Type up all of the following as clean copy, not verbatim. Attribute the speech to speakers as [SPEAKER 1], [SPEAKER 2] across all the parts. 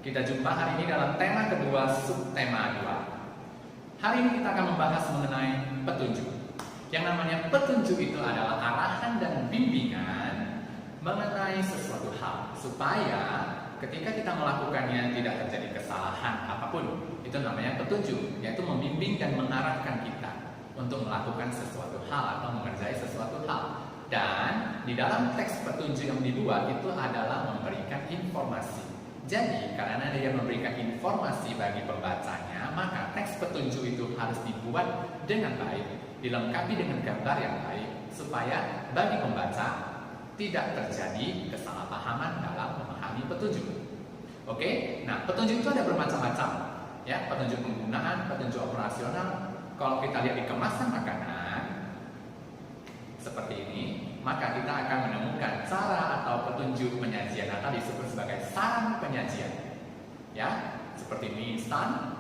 [SPEAKER 1] Kita jumpa hari ini dalam tema kedua, subtema 2. Hari ini kita akan membahas mengenai petunjuk. Yang namanya petunjuk itu adalah arahan dan bimbingan mengenai sesuatu hal, supaya ketika kita melakukannya tidak terjadi kesalahan apapun. Itu namanya petunjuk, yaitu membimbing dan mengarahkan kita untuk melakukan sesuatu hal atau mengerjai sesuatu hal. Dan di dalam teks petunjuk yang dibuat itu adalah memberikan informasi. Jadi, karena dia memberikan informasi bagi pembacanya, maka teks petunjuk itu harus dibuat dengan baik, dilengkapi dengan gambar yang baik, supaya bagi pembaca tidak terjadi kesalahpahaman dalam memahami petunjuk. Oke, nah petunjuk itu ada bermacam-macam, ya, petunjuk penggunaan, petunjuk operasional. Kalau kita lihat di kemasan makanan seperti ini, maka kita akan menemukan cara atau petunjuk penyajian atau disebut sebagai saran penyajian, ya, seperti mie instan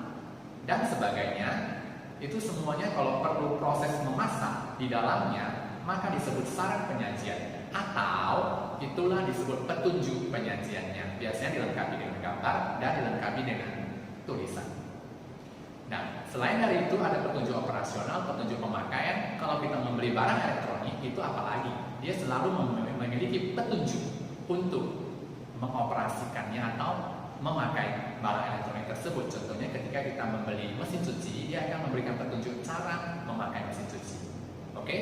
[SPEAKER 1] dan sebagainya. Itu semuanya kalau perlu proses memasak di dalamnya, maka disebut saran penyajian, atau itulah disebut petunjuk penyajiannya. Biasanya dilengkapi dengan gambar dan dilengkapi dengan tulisan. Nah, selain dari itu ada petunjuk operasional, petunjuk pemakaian. Kalau kita membeli barang elektronik, itu apalagi? Dia selalu memiliki petunjuk untuk mengoperasikannya atau memakai barang elektronik tersebut. Contohnya ketika kita membeli mesin cuci, dia akan memberikan petunjuk cara memakai mesin cuci. Oke?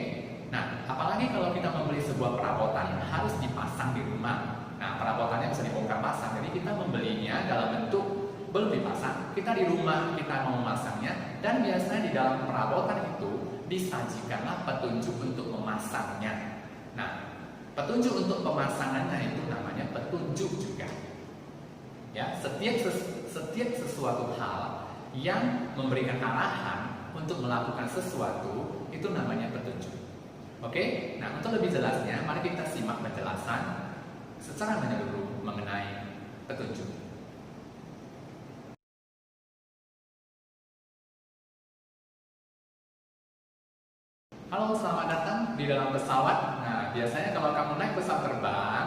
[SPEAKER 1] Nah, apalagi kalau kita membeli sebuah perabotan yang harus dipasang di rumah. Nah, perabotannya bisa dibongkar pasang. Jadi kita membelinya dalam bentuk belum dipasang, kita di rumah kita mau memasangnya, dan biasanya di dalam perabotan itu disajikanlah petunjuk untuk memasangnya. Nah, petunjuk untuk pemasangannya itu namanya petunjuk juga. Ya, setiap sesuatu hal yang memberikan arahan untuk melakukan sesuatu itu namanya petunjuk. Oke? Nah, untuk lebih jelasnya, mari kita simak penjelasan secara menyeluruh mengenai petunjuk. Halo, selamat datang di dalam pesawat. Nah, biasanya kalau kamu naik pesawat terbang,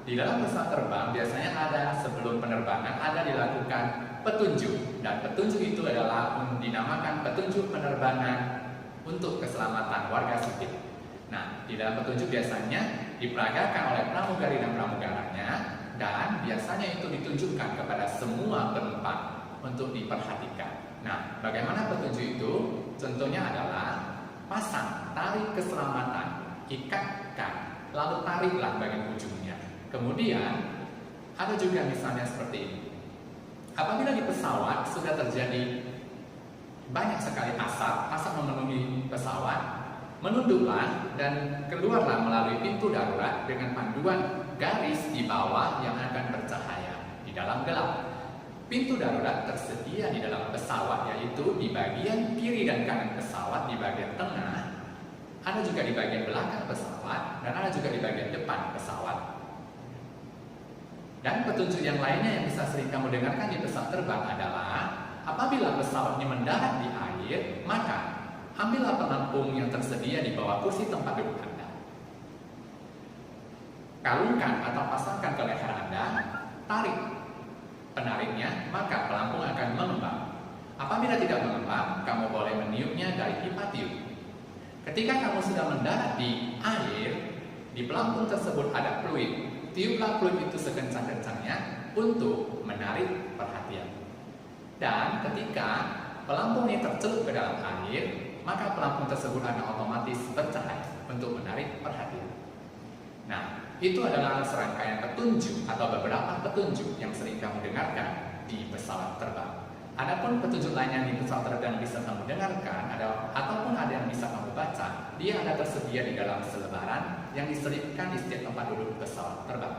[SPEAKER 1] di dalam pesawat terbang biasanya ada sebelum penerbangan ada dilakukan petunjuk. Dan petunjuk itu adalah dinamakan petunjuk penerbangan untuk keselamatan warga sipil. Nah, di dalam petunjuk biasanya diperagakan oleh pramugari dan pramugaranya, dan biasanya itu ditunjukkan kepada semua penumpang untuk diperhatikan. Nah, bagaimana petunjuk itu? Contohnya adalah pasang, tarik keselamatan, ikatkan, lalu tariklah bagian ujungnya. Kemudian ada juga misalnya seperti ini. Apabila di pesawat sudah terjadi banyak sekali asap memenuhi pesawat, menunduklah dan keluarlah melalui pintu darurat dengan panduan garis di bawah yang akan bercahaya di dalam gelap. Pintu darurat tersedia di dalam pesawat, yaitu di bagian kiri dan kanan pesawat, di bagian tengah, ada juga di bagian belakang pesawat, dan ada juga di bagian depan pesawat. Dan petunjuk yang lainnya yang bisa sering kamu dengarkan di pesawat terbang adalah apabila pesawat ini mendarat di air, maka ambillah pelampung yang tersedia di bawah kursi tempat duduk Anda. Kalungkan atau pasangkan ke leher Anda, tarik penariknya, maka pelampung akan mengembang. Apabila tidak mengembang, kamu boleh meniupnya dari pipa tiup. Ketika kamu sudah mendarat di air, di pelampung tersebut ada fluid. Tiuplah fluid itu sekencang-kencangnya untuk menarik perhatian. Dan ketika pelampung ini tercelup ke dalam air, maka pelampung tersebut akan otomatis bercahaya untuk menarik perhatian. Nah, itu adalah serangkaian petunjuk atau beberapa petunjuk yang sering kamu dengarkan di pesawat terbang. Adapun petunjuk lainnya di pesawat terbang bisa kamu dengarkan ataupun ada yang bisa kamu baca, dia ada tersedia di dalam selebaran yang diselipkan di setiap tempat duduk pesawat terbang.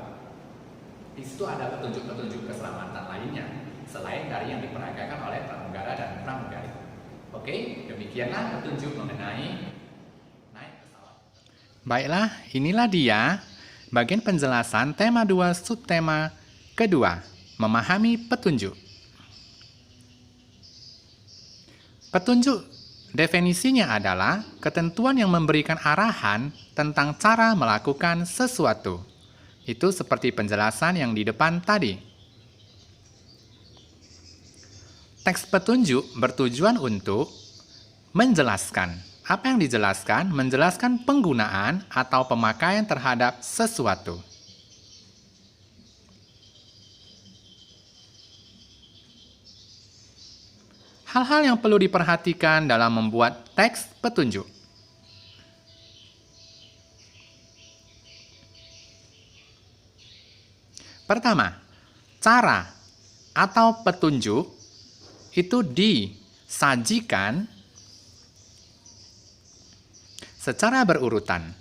[SPEAKER 1] Di situ ada petunjuk-petunjuk keselamatan lainnya selain dari yang diperagakan oleh pramugara dan pramugari. Oke, demikianlah petunjuk mengenai naik pesawat.
[SPEAKER 2] Baiklah, inilah dia bagian penjelasan tema 2 subtema kedua, memahami petunjuk. Petunjuk definisinya adalah ketentuan yang memberikan arahan tentang cara melakukan sesuatu. Itu seperti penjelasan yang di depan tadi. Teks petunjuk bertujuan untuk menjelaskan. Apa yang dijelaskan? Menjelaskan penggunaan atau pemakaian terhadap sesuatu. Hal-hal yang perlu diperhatikan dalam membuat teks petunjuk. Pertama, cara atau petunjuk itu disajikan secara berurutan.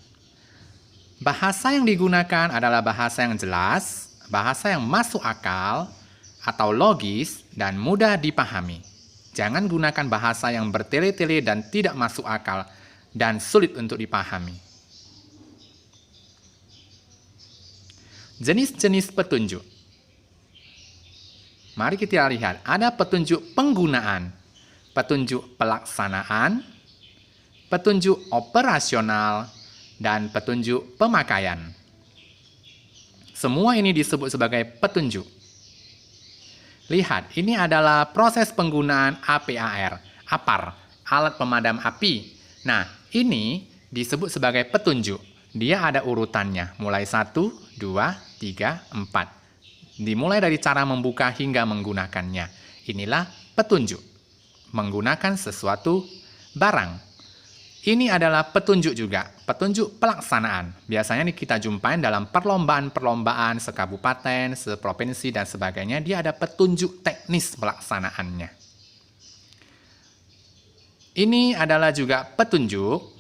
[SPEAKER 2] Bahasa yang digunakan adalah bahasa yang jelas, bahasa yang masuk akal, atau logis dan mudah dipahami. Jangan gunakan bahasa yang bertele-tele dan tidak masuk akal dan sulit untuk dipahami. Jenis-jenis petunjuk. Mari kita lihat, ada petunjuk penggunaan, petunjuk pelaksanaan, petunjuk operasional, dan petunjuk pemakaian. Semua ini disebut sebagai petunjuk. Lihat, ini adalah proses penggunaan APAR, alat pemadam api. Nah, ini disebut sebagai petunjuk. Dia ada urutannya, mulai 1, 2, 3, 4. Dimulai dari cara membuka hingga menggunakannya. Inilah petunjuk. Menggunakan sesuatu barang. Ini adalah petunjuk juga, petunjuk pelaksanaan. Biasanya ini kita jumpain dalam perlombaan-perlombaan sekabupaten, seprovinsi, dan sebagainya. Dia ada petunjuk teknis pelaksanaannya. Ini adalah juga petunjuk.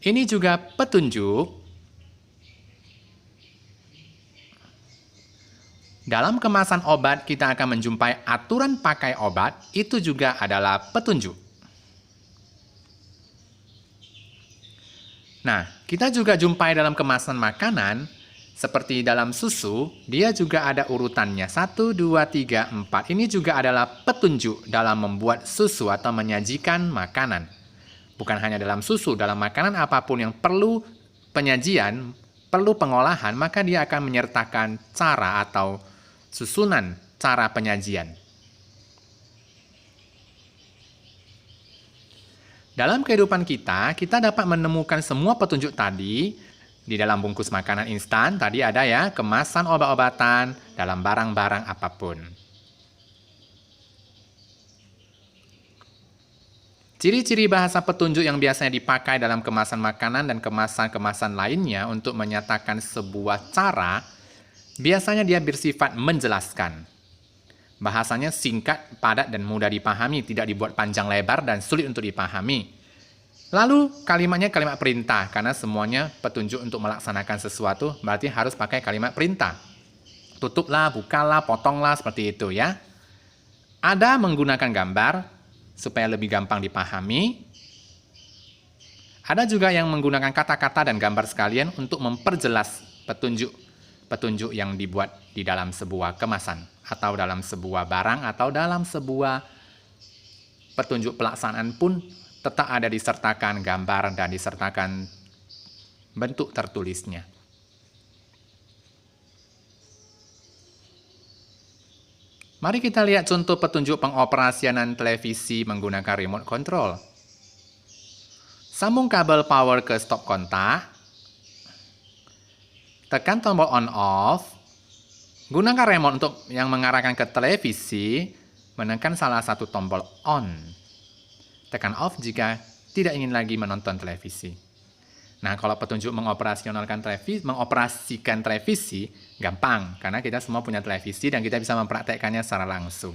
[SPEAKER 2] Ini juga petunjuk. Dalam kemasan obat, kita akan menjumpai aturan pakai obat, itu juga adalah petunjuk. Nah, kita juga jumpai dalam kemasan makanan, seperti dalam susu, dia juga ada urutannya, 1, 2, 3, 4. Ini juga adalah petunjuk dalam membuat susu atau menyajikan makanan. Bukan hanya dalam susu, dalam makanan apapun yang perlu penyajian, perlu pengolahan, maka dia akan menyertakan cara atau susunan cara penyajian. Dalam kehidupan kita dapat menemukan semua petunjuk tadi di dalam bungkus makanan instan. Tadi ada ya, kemasan obat-obatan, dalam barang-barang apapun. Ciri-ciri bahasa petunjuk yang biasanya dipakai dalam kemasan makanan dan kemasan-kemasan lainnya untuk menyatakan sebuah cara, biasanya dia bersifat menjelaskan. Bahasanya singkat, padat, dan mudah dipahami, tidak dibuat panjang lebar dan sulit untuk dipahami. Lalu kalimatnya kalimat perintah, karena semuanya petunjuk untuk melaksanakan sesuatu, berarti harus pakai kalimat perintah. Tutuplah, bukalah, potonglah, seperti itu ya. Ada menggunakan gambar, supaya lebih gampang dipahami. Ada juga yang menggunakan kata-kata dan gambar sekalian untuk memperjelas petunjuk yang dibuat di dalam sebuah kemasan, atau dalam sebuah barang, atau dalam sebuah petunjuk pelaksanaan pun tetap ada disertakan gambar dan disertakan bentuk tertulisnya. Mari kita lihat contoh petunjuk pengoperasianan televisi menggunakan remote control. Sambung kabel power ke stop kontak. Tekan tombol on-off, gunakan remote untuk yang mengarahkan ke televisi, menekan salah satu tombol on. Tekan off jika tidak ingin lagi menonton televisi. Nah, kalau petunjuk mengoperasikan televisi, gampang, karena kita semua punya televisi dan kita bisa mempraktekkannya secara langsung.